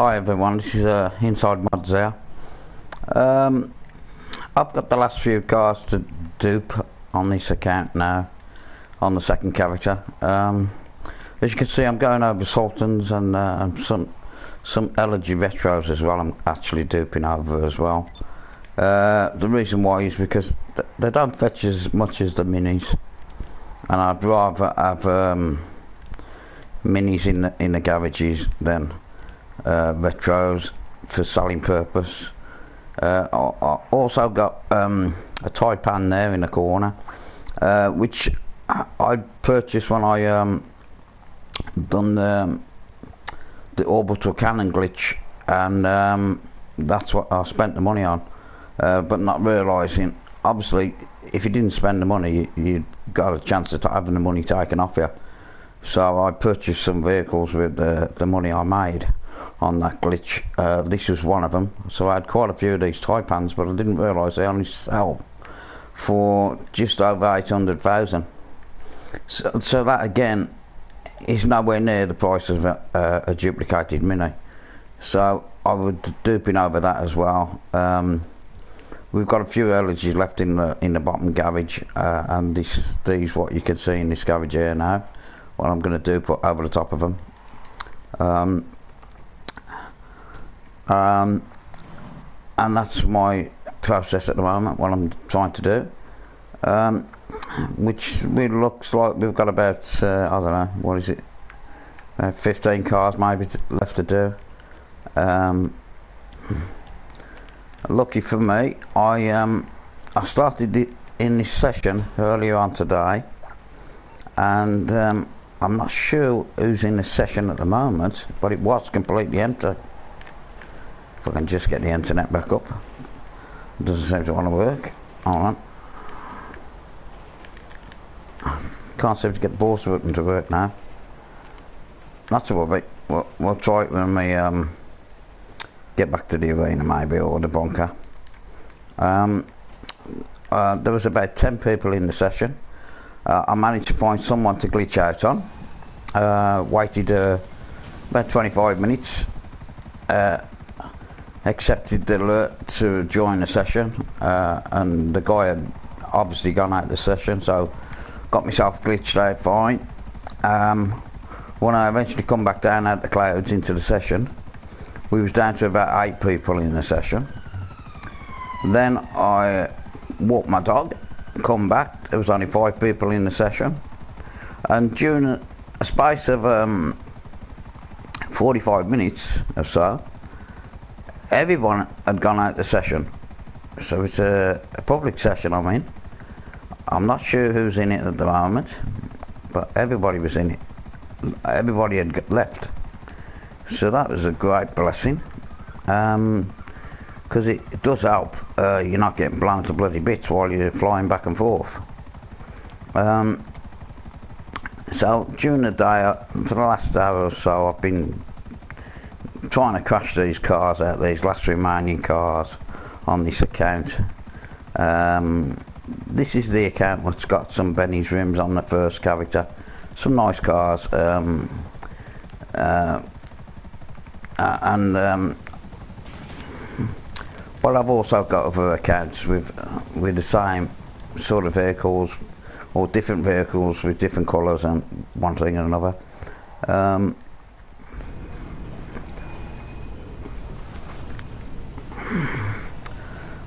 Hi everyone, this is InSidE Modz there. I've got the last few cars to dupe on this account now, on the second character. As you can see, I'm going over Sultans and some Elegy Retros as well. I'm actually duping over as well. The reason why is because they don't fetch as much as the minis, and I'd rather have minis in the garages than retros for selling purpose. I also got a Taipan there in the corner, which I purchased when I done the orbital cannon glitch, and that's what I spent the money on, but not realising, obviously, if you didn't spend the money, you got a chance of having the money taken off you. So I purchased some vehicles with the money I made on that glitch. This was one of them. So I had quite a few of these Taipans, but I didn't realise they only sell for just over 800,000. So that again is nowhere near the price of a duplicated mini. So I was duping over that as well. We've got a few elegies left in the bottom garage, and these what you can see in this garage here now. What I'm going to do, put over the top of them. And that's my process at the moment, what I'm trying to do, which looks like we've got about I don't know, what is it, 15 cars maybe left to do. Lucky for me, I started in this session earlier on today, and I'm not sure who's in the session at the moment, but it was completely empty. If I can just get the internet back up. It doesn't seem to want to work. Hold on. Can't seem to get the boards working to work now. Not to worry. We'll try it when we get back to the arena maybe, or the bunker. There was about 10 people in the session. I managed to find someone to glitch out on. Waited about 25 minutes. Accepted the alert to join the session, and the guy had obviously gone out of the session, so got myself glitched out fine. When I eventually come back down out the clouds into the session, we was down to about 8 people in the session. Then I walked my dog, come back, there was only 5 people in the session, and during a space of 45 minutes or so, everyone had gone out the session. So it's a public session, I mean. I'm not sure who's in it at the moment, but everybody was in it. Everybody had left. So that was a great blessing, because it does help. You're not getting blown to bloody bits while you're flying back and forth. So during the day, for the last hour or so, I've been trying to crash these cars out, these last remaining cars on this account. This is the account that's got some Benny's rims on the first character, some nice cars, and well, I've also got other accounts with the same sort of vehicles, or different vehicles with different colours and one thing and another.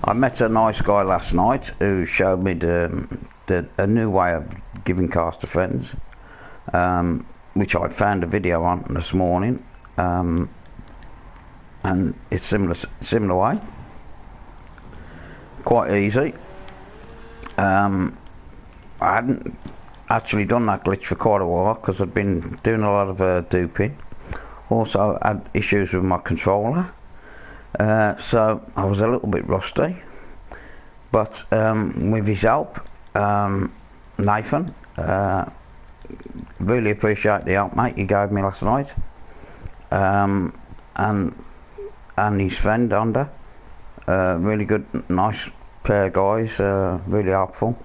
I met a nice guy last night who showed me a new way of giving cars to friends, which I found a video on this morning, and it's similar way, quite easy. I hadn't actually done that glitch for quite a while because I'd been doing a lot of duping. Also had issues with my controller. So I was a little bit rusty, but with his help, Nathan, really appreciate the help, mate, you gave me last night, and his friend Honda, really good, nice pair of guys, really helpful,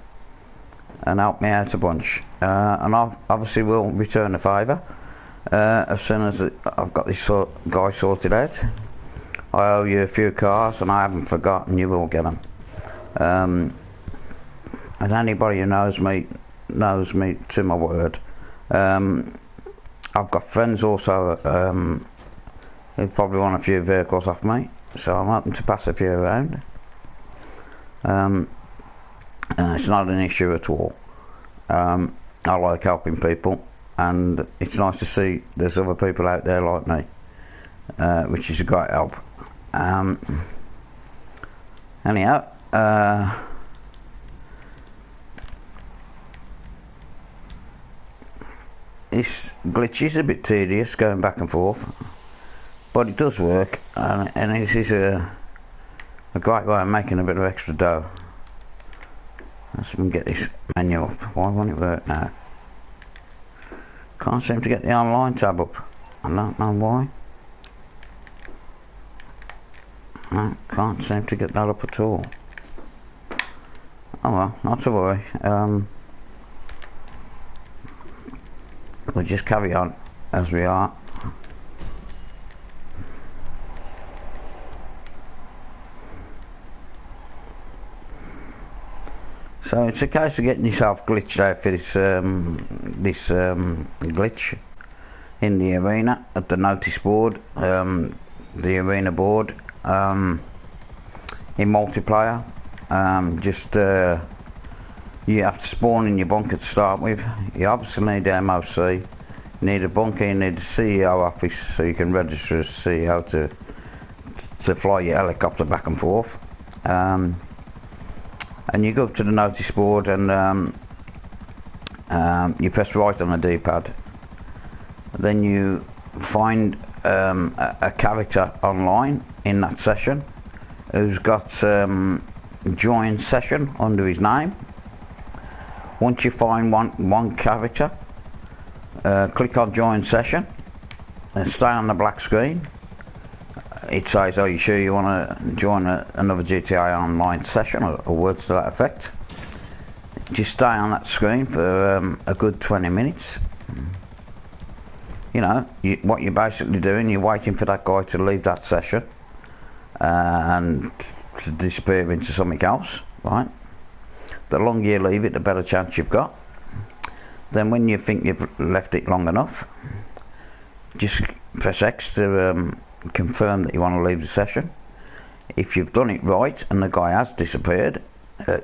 and helped me out a bunch, and I obviously will return the favour. as soon as I've got this guy sorted out. I owe you a few cars, and I haven't forgotten. You will get them. And anybody who knows me to my word. I've got friends also who probably want a few vehicles off me, so I'm hoping to pass a few around. It's not an issue at all. I like helping people, and it's nice to see there's other people out there like me, which is a great help. Anyhow, this glitch is a bit tedious going back and forth, but it does work, and this is a great way of making a bit of extra dough. Let's get this menu up. Why won't it work now? Can't seem to get the online tab up. I don't know why. No, can't seem to get that up at all. Oh well, not to worry. We'll just carry on as we are. So it's a case of getting yourself glitched out for this glitch in the arena at the notice board, the arena board, in multiplayer. You have to spawn in your bunker to start with. You obviously need MOC, you need a bunker, you need a CEO office so you can register as CEO to fly your helicopter back and forth. And you go up to the notice board, and you press right on the D-pad. Then you find a character online in that session who's got join session under his name. Once you find one character, click on join session and stay on the black screen. It says, are you sure you want to join another GTA Online session, or words to that effect. Just stay on that screen for a good 20 minutes. You know, what you're basically doing, you're waiting for that guy to leave that session and to disappear into something else, right? The longer you leave it, the better chance you've got. Then when you think you've left it long enough, just press X to confirm that you want to leave the session. If you've done it right and the guy has disappeared,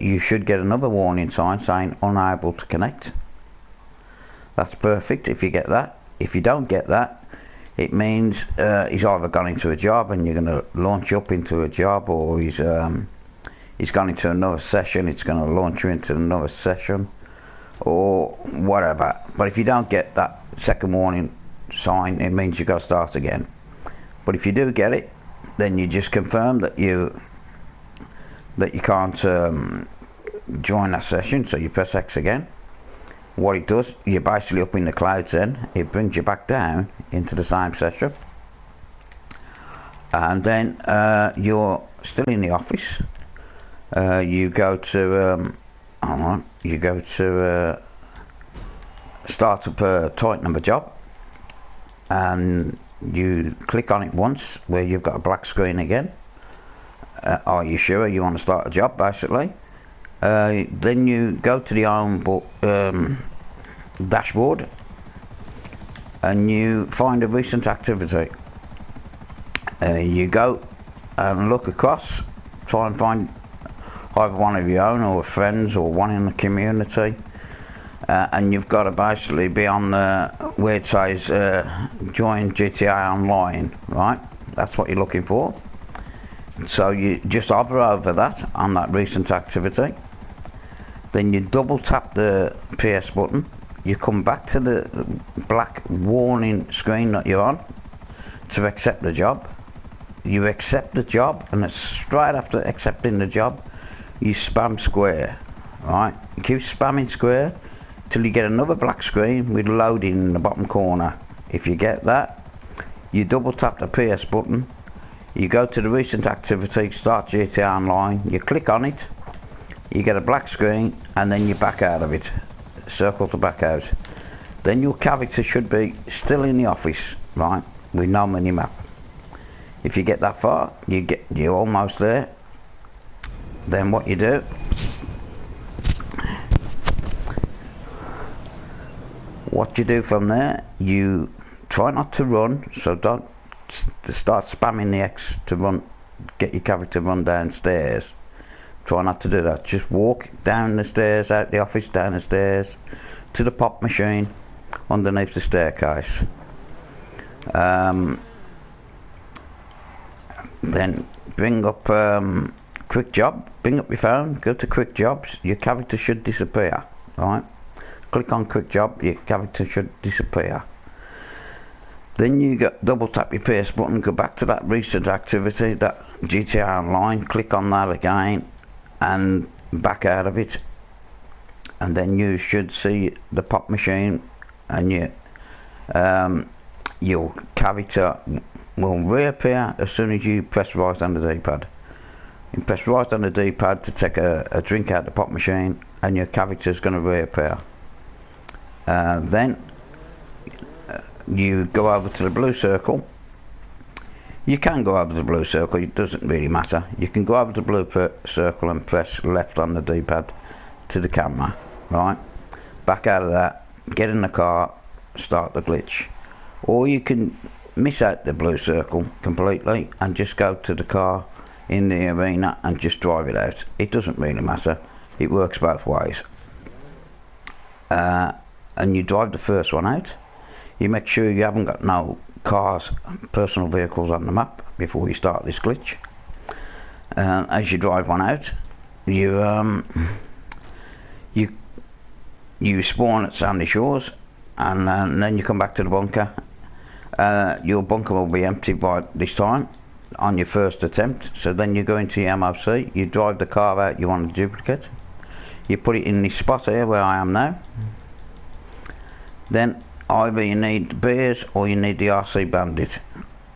you should get another warning sign saying unable to connect. That's perfect if you get that. If you don't get that, it means he's either gone into a job and you're going to launch up into a job, or he's gone into another session, it's going to launch you into another session, or whatever. But if you don't get that second warning sign, it means you've got to start again. But if you do get it, then you just confirm that you can't join that session, so you press X again. What it does, you're basically up in the clouds then, it brings you back down into the same session. And then you're still in the office. You go to, start up a type number job, and you click on it once where you've got a black screen again. Are you sure you want to start a job, basically? Then you go to the home dashboard and you find a recent activity. You go and look across, try and find either one of your own or friends or one in the community. And you've got to basically be on where it says join GTA Online, right? That's what you're looking for. So you just hover over that on that recent activity. Then you double tap the PS button. You come back to the black warning screen that you're on to accept the job. You accept the job, and it's straight after accepting the job, you spam square, right? You keep spamming square till you get another black screen with loading in the bottom corner. If you get that, you double tap the PS button, you go to the recent activity, start GTA Online, you click on it, you get a black screen, and then you back out of it. Circle to back out. then your character should be still in the office, right, with no mini-map. If you get that far, you're almost there. Then what you do, from there, you try not to run, so don't start spamming the X to run, get your character to run downstairs. Try not to do that. Just walk down the stairs, out the office, down the stairs, to the pop machine, underneath the staircase. Then bring up quick job, bring up your phone, go to quick jobs, your character should disappear, right? Click on quick job, your character should disappear. Then you double tap your PS button, go back to that recent activity, that GTA Online, click on that again and back out of it, and then you should see the pop machine, and your character will reappear as soon as you press right on the D-pad. You press right on the D-pad to take a drink out of the pop machine, and your character is going to reappear. Then you go over to the blue circle. You can go over the blue circle, it doesn't really matter. You can go over the blue circle and press left on the D-pad to the camera, right? Back out of that, get in the car, start the glitch. Or you can miss out the blue circle completely and just go to the car in the arena and just drive it out. It doesn't really matter, it works both ways. And you drive the first one out. You make sure you haven't got no cars, personal vehicles on the map before you start this glitch. As you drive one out, you spawn at Sandy Shores, and then you come back to the bunker. Your bunker will be empty by this time on your first attempt, so then you go into your MOC, you drive the car out you want to duplicate, you put it in this spot here where I am now. Then either you need beers or you need the RC Bandit.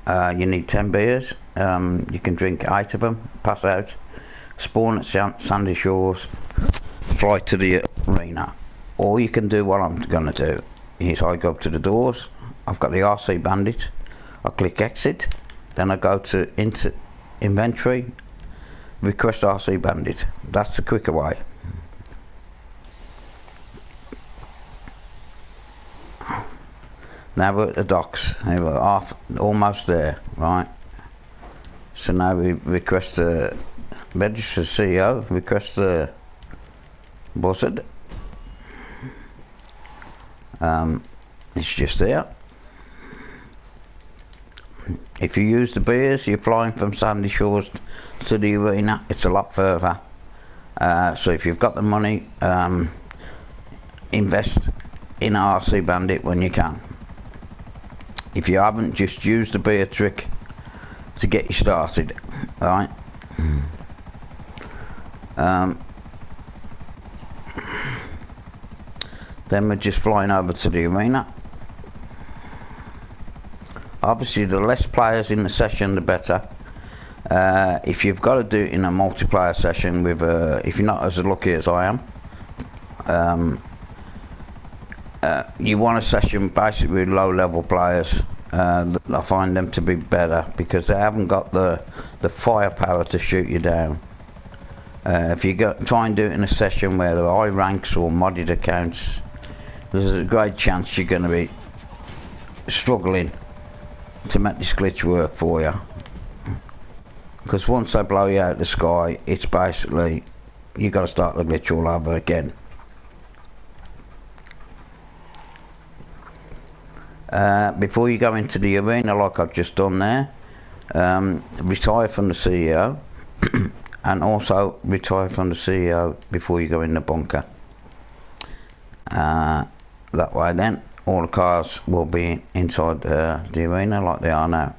You need 10 beers, you can drink 8 of them, pass out, spawn at Sandy Shores, fly to the arena. Or you can do what I'm going to do, is I go up to the doors, I've got the RC Bandit, I click exit, then I go to inventory, request RC Bandit. That's the quicker way. Now we're at the docks, we're almost there, right? So now we request the register CEO, request the buzzard. It's just there. If you use the beers, you're flying from Sandy Shores to the arena, it's a lot further. So if you've got the money, invest in RC Bandit when you can. If you haven't, just use the beer trick to get you started, right? Then we're just flying over to the arena. Obviously the less players in the session the better. If you've got to do it in a multiplayer session with if you're not as lucky as I am, you want a session basically with low level players. I find them to be better because they haven't got the firepower to shoot you down. If you try and do it in a session where there are high ranks or modded accounts, there's a great chance you're going to be struggling to make this glitch work for you. Because once they blow you out of the sky, it's basically you got to start the glitch all over again. Before you go into the arena like I've just done there, retire from the CEO and also retire from the CEO before you go in the bunker. That way then all the cars will be inside the arena like they are now.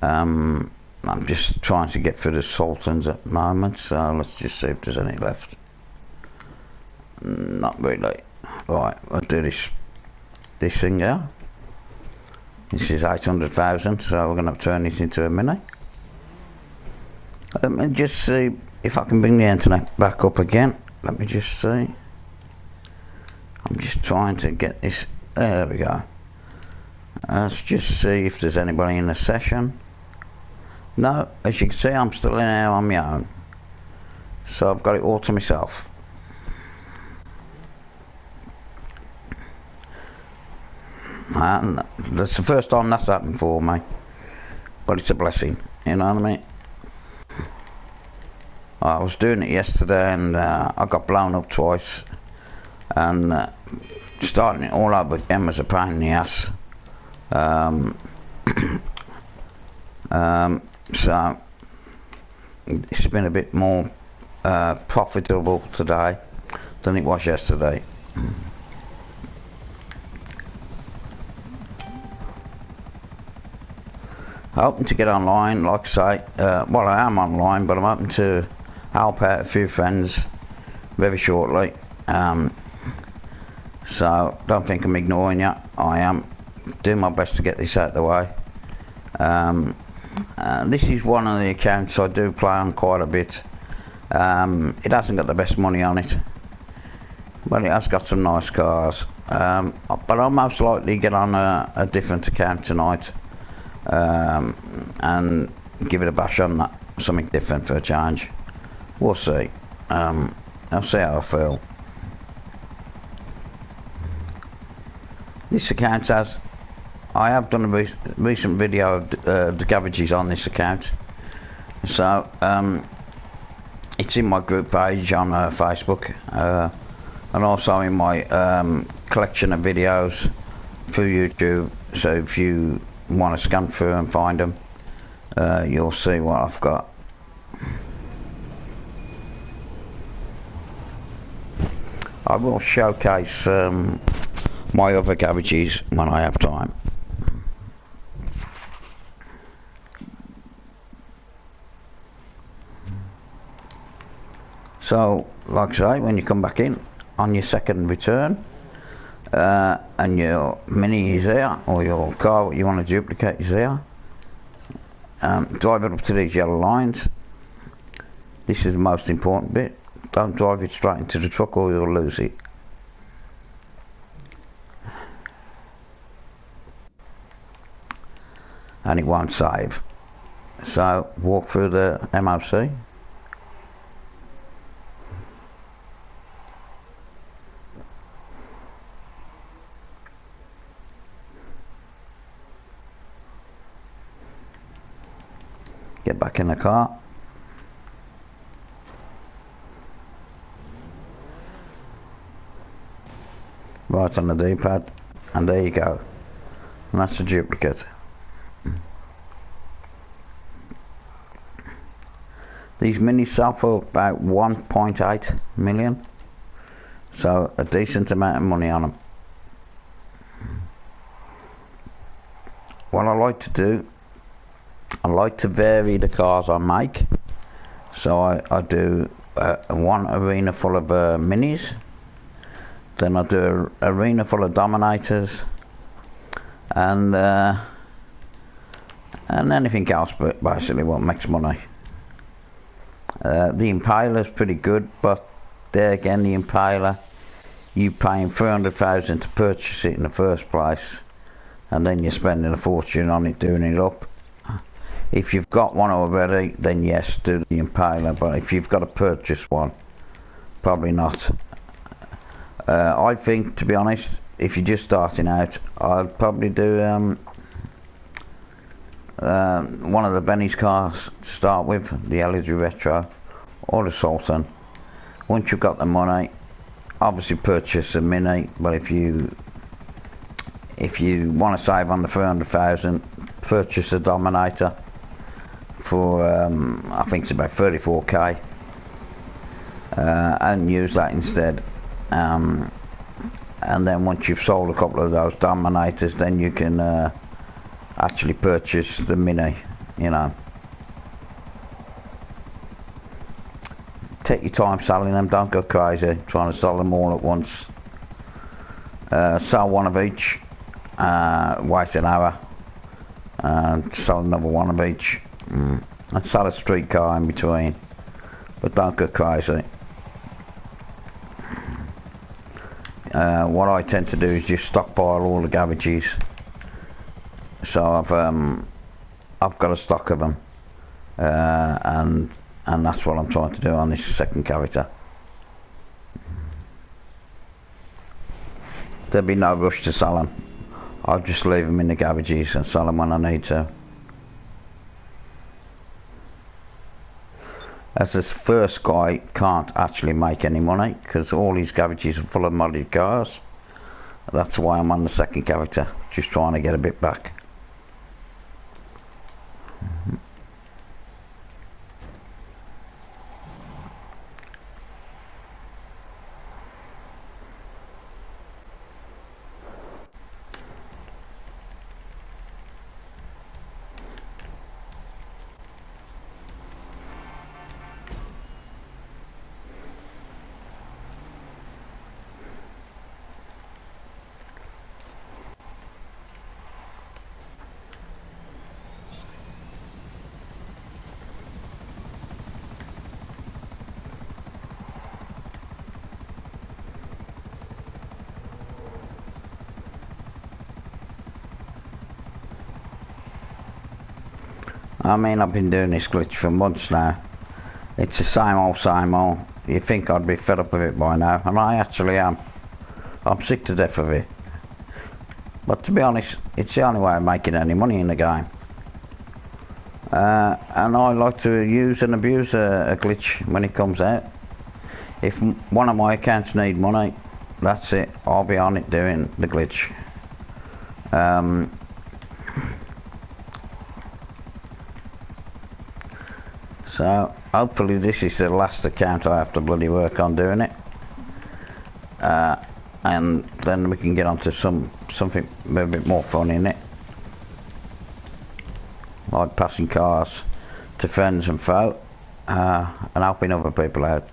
I'm just trying to get through the Sultans at the moment, so let's just see if there's any left. Not really. Right, I'll do this thing here. This is 800,000, so we're going to turn this into a mini. Let me just see if I can bring the internet back up again. Let me just see. I'm just trying to get this There we go. Let's just see if there's anybody in the session. No, as you can see, I'm still in here on my own, so I've got it all to myself. And that's the first time that's happened for me, but it's a blessing, you know what I mean? I was doing it yesterday and I got blown up twice, and starting it all over again was a pain in the ass. So it's been a bit more profitable today than it was yesterday. Hoping to get online, like I say. Well, I am online, but I'm hoping to help out a few friends very shortly. So don't think I'm ignoring you. I am doing my best to get this out of the way. This is one of the accounts I do play on quite a bit. It hasn't got the best money on it, but it has got some nice cars. But I'll most likely get on a different account tonight, and give it a bash on that, something different for a change. We'll see. I'll see how I feel. This account has, I have done a recent video of the garages on this account, so it's in my group page on Facebook, and also in my collection of videos through YouTube. So if you want to scan through and find them, you'll see what I've got. I will showcase my other garages when I have time. So, like I say, when you come back in on your second return, and your Mini is there, or your car you want to duplicate is there, drive it up to these yellow lines. This is the most important bit. Don't drive it straight into the truck or you'll lose it. And it won't save. So walk through the MOC. Get back in the car. Right on the D-pad, and there you go. And that's a duplicate. These minis sell for about 1.8 million, so a decent amount of money on them. What I like to do, I like to vary the cars I make. So I do one arena full of minis, then I do an arena full of Dominators, and anything else, but basically what makes money. The Impaler's pretty good, but there again, the Impaler, you paying 300,000 to purchase it in the first place, and then you're spending a fortune on it doing it up. If you've got one already, then yes, do the Impaler, but if you've got to purchase one, probably not. I think, to be honest, if you're just starting out, I'd probably do one of the Benny's cars to start with, the LED Retro or the Sultan. Once you've got the money, obviously purchase a Mini, but if you want to save on the 300,000, purchase a Dominator for I think it's about 34k, and use that instead. And then once you've sold a couple of those Dominators, then you can actually purchase the Mini, you know. Take your time selling them, don't go crazy trying to sell them all at once. Sell one of each, wait an hour, and sell another one of each, and sell a street car in between, but don't go crazy. what I tend to do is just stockpile all the cabbages. So I've got a stock of them, and that's what I'm trying to do on this second character. There'll be no rush to sell them. I'll just leave them in the cabbages and sell them when I need to. As this first guy can't actually make any money because all his cabbages are full of modded cars. That's why I'm on the second character, just trying to get a bit back. I mean, I've been doing this glitch for months now. It's the same old, same old. You think I'd be fed up with it by now, and I actually am. I'm sick to death of it. But to be honest, it's the only way of making any money in the game. And I like to use and abuse a glitch when it comes out. If one of my accounts need money, that's it. I'll be on it doing the glitch. So hopefully this is the last account I have to bloody work on doing it, and then we can get on to something a bit more fun in it, like passing cars to friends and foe, and helping other people out.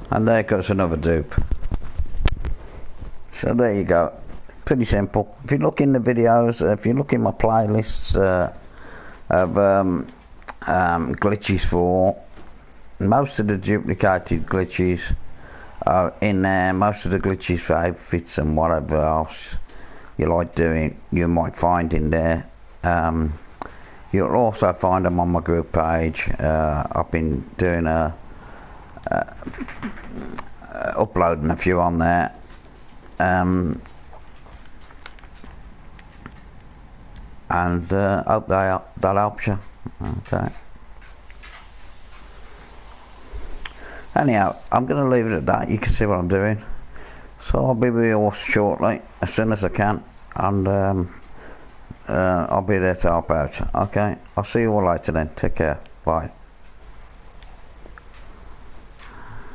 And there goes another dupe. So there you go. Pretty simple. If you look in the videos, if you look in my playlists of glitches for, most of the duplicated glitches are in there. Most of the glitches for outfits and whatever else you like doing, you might find in there. You'll also find them on my group page. I've been doing uploading a few on there, and hope that helps you. Okay. Anyhow, I'm going to leave it at that. You can see what I'm doing, so I'll be with you all shortly as soon as I can, and I'll be there to help out. Okay, I'll see you all later then. Take care. Bye.